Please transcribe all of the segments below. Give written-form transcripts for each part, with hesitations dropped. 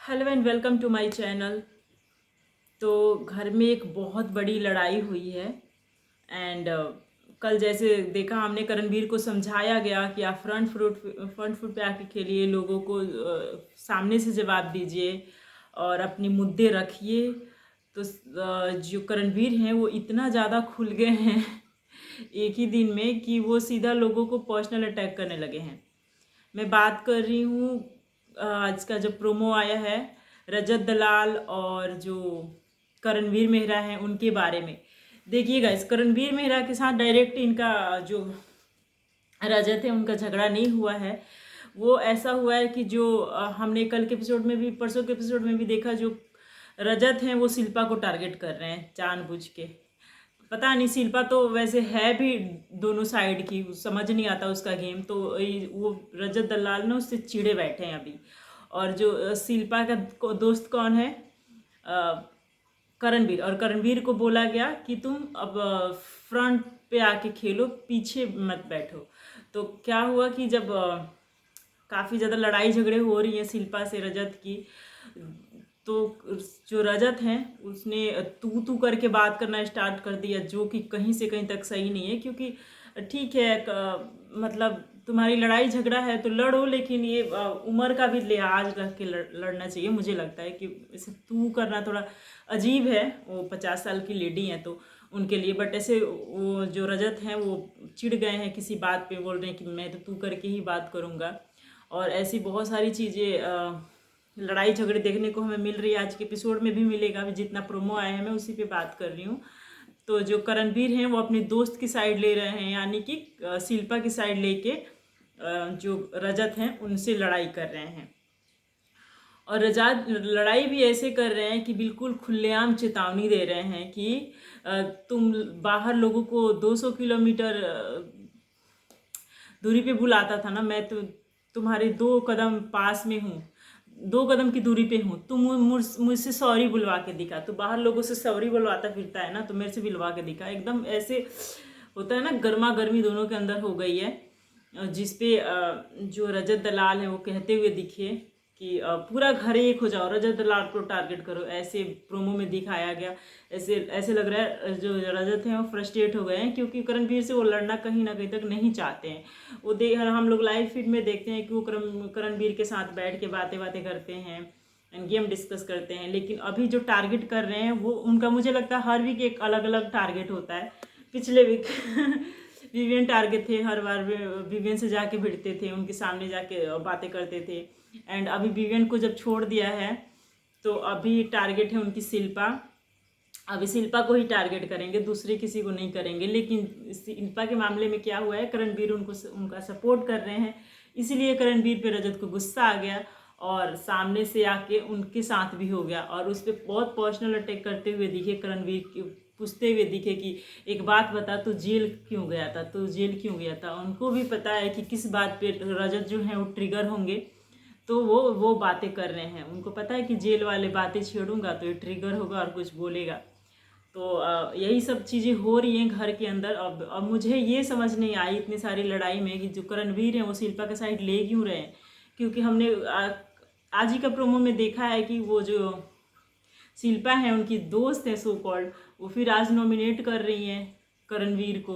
Hello and welcome to my channel. तो घर में एक बहुत बड़ी लड़ाई हुई है एंड कल जैसे देखा हमने करणवीर को समझाया गया कि आप फ्रंट फुट पे आके खेलिए, लोगों को सामने से जवाब दीजिए और अपनी मुद्दे रखिए। तो जो करणवीर हैं वो इतना ज़्यादा खुल गए हैं एक ही दिन में कि वो सीधा लोगों को पर्सनल अटैक करने लगे हैं। मैं बात कर रही हूँ आज का जो प्रोमो आया है रजत दलाल और जो करणवीर मेहरा हैं उनके बारे में। देखिएगा, इस करणवीर मेहरा के साथ डायरेक्ट इनका जो रजत है उनका झगड़ा नहीं हुआ है। वो ऐसा हुआ है कि जो हमने कल के एपिसोड में भी, परसों के एपिसोड में भी देखा, जो रजत हैं वो शिल्पा को टारगेट कर रहे हैं जानबूझ के। पता नहीं, शिल्पा तो वैसे है भी दोनों साइड की, समझ नहीं आता उसका गेम। तो वो रजत दलाल ना उससे चिढ़े बैठे हैं अभी। और जो शिल्पा का दोस्त कौन है, करणवीर। और करणवीर को बोला गया कि तुम अब फ्रंट पे आके खेलो, पीछे मत बैठो। तो क्या हुआ कि जब काफ़ी ज़्यादा लड़ाई झगड़े हो रही हैं शिल्पा से रजत की, तो जो रजत हैं उसने तू करके बात करना स्टार्ट कर दिया, जो कि कहीं से कहीं तक सही नहीं है। क्योंकि ठीक है, मतलब तुम्हारी लड़ाई झगड़ा है तो लड़ो, लेकिन ये उम्र का भी लिहाज रख के लड़ना चाहिए। मुझे लगता है कि इसे तू करना थोड़ा अजीब है। वो 50 साल की लेडी हैं तो उनके लिए, बट ऐसे वो जो रजत हैं वो चिढ़ गए हैं किसी बात पे, बोल रहे हैं कि मैं तो तू करके ही बात करूँगा। और ऐसी बहुत सारी चीज़ें, लड़ाई झगड़े देखने को हमें मिल रही है। आज के एपिसोड में भी मिलेगा, अभी जितना प्रोमो आया है मैं उसी पे बात कर रही हूँ। तो जो करणवीर हैं वो अपने दोस्त की साइड ले रहे हैं, यानी कि शिल्पा की साइड लेके जो रजत हैं उनसे लड़ाई कर रहे हैं। और रजत लड़ाई भी ऐसे कर रहे हैं कि बिल्कुल खुलेआम चेतावनी दे रहे हैं कि तुम बाहर लोगों को 200 किलोमीटर दूरी पे बुलाता था ना, मैं तो तुम्हारे 2 कदम पास में हूँ, 2 कदम की दूरी पे हूँ, तुम मुझसे सॉरी बुलवा के दिखा। तो बाहर लोगों से सॉरी बुलवाता फिरता है ना, तो मेरे से बुलवा के दिखा। एकदम ऐसे होता है ना, गर्मा गर्मी दोनों के अंदर हो गई है। जिसपे जो रजत दलाल है वो कहते हुए दिखे कि पूरा घर एक हो जाओ, रजत दलाल को टारगेट करो, ऐसे प्रोमो में दिखाया गया। ऐसे ऐसे लग रहा है जो रजत हैं वो फ्रस्ट्रेट हो गए हैं, क्योंकि करणवीर से वो लड़ना कहीं ना कहीं तक नहीं चाहते हैं। वो हम लोग लाइव फीड में देखते हैं कि वो करणवीर के साथ बैठ के बातें बातें करते हैं एंड गेम डिस्कस करते हैं। लेकिन अभी जो टारगेट कर रहे हैं वो उनका, मुझे लगता है हर वीक एक अलग अलग टारगेट होता है। पिछले वीक विवियन टारगेट थे, हर बार विवियन से जाके भिड़ते थे, उनके सामने जाके बातें करते थे। एंड अभी विवियन को जब छोड़ दिया है तो अभी टारगेट है उनकी शिल्पा। अभी शिल्पा को ही टारगेट करेंगे, दूसरे किसी को नहीं करेंगे। लेकिन शिल्पा के मामले में क्या हुआ है, करणवीर उनका सपोर्ट कर रहे हैं, इसीलिए करणवीर पे रजत को गुस्सा आ गया और सामने से आके उनके साथ भी हो गया और उस पर बहुत पर्सनल अटैक करते हुए दिखे। करणवीर पूछते हुए दिखे कि एक बात बता, तू जेल क्यों गया था, तू जेल क्यों गया था। उनको भी पता है कि किस बात पे रजत जो है वो ट्रिगर होंगे, तो वो बातें कर रहे हैं। उनको पता है कि जेल वाले बातें छेड़ूंगा तो ये ट्रिगर होगा और कुछ बोलेगा। तो यही सब चीज़ें हो रही हैं घर के अंदर। अब मुझे ये समझ नहीं आई इतनी सारी लड़ाई में कि जो करणवीर हैं वो शिल्पा के साइड ले क्यों रहे हैं। क्योंकि हमने आज ही का प्रोमो में देखा है कि वो जो शिल्पा है उनकी दोस्त है सो कॉल्ड, वो फिर आज नॉमिनेट कर रही हैं करणवीर को।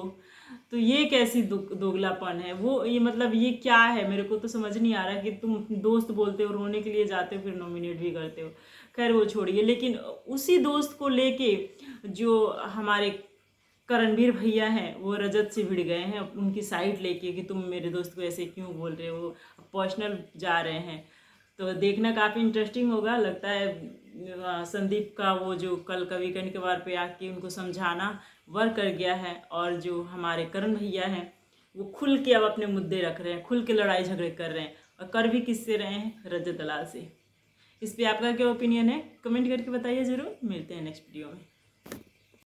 तो ये कैसी दोगलापन है वो, ये मतलब ये क्या है, मेरे को तो समझ नहीं आ रहा कि तुम दोस्त बोलते हो, रोने के लिए जाते हो, फिर नॉमिनेट भी करते हो। खैर वो छोड़िए, लेकिन उसी दोस्त को लेके जो हमारे करणवीर भैया हैं वो रजत से भिड़ गए हैं उनकी साइड लेके कि तुम मेरे दोस्त को ऐसे क्यों बोल रहे हो, पर्सनल जा रहे हैं। तो देखना काफ़ी इंटरेस्टिंग होगा। लगता है संदीप का वो जो कल का वीकेंड के बार पे आके उनको समझाना वर्क कर गया है। और जो हमारे करण भैया हैं वो खुल के अब अपने मुद्दे रख रहे हैं, खुल के लड़ाई झगड़े कर रहे हैं, और कर भी किससे रहे हैं, रजत दलाल से। इस पर आपका क्या ओपिनियन है, कमेंट करके बताइए ज़रूर। मिलते हैं नेक्स्ट वीडियो में।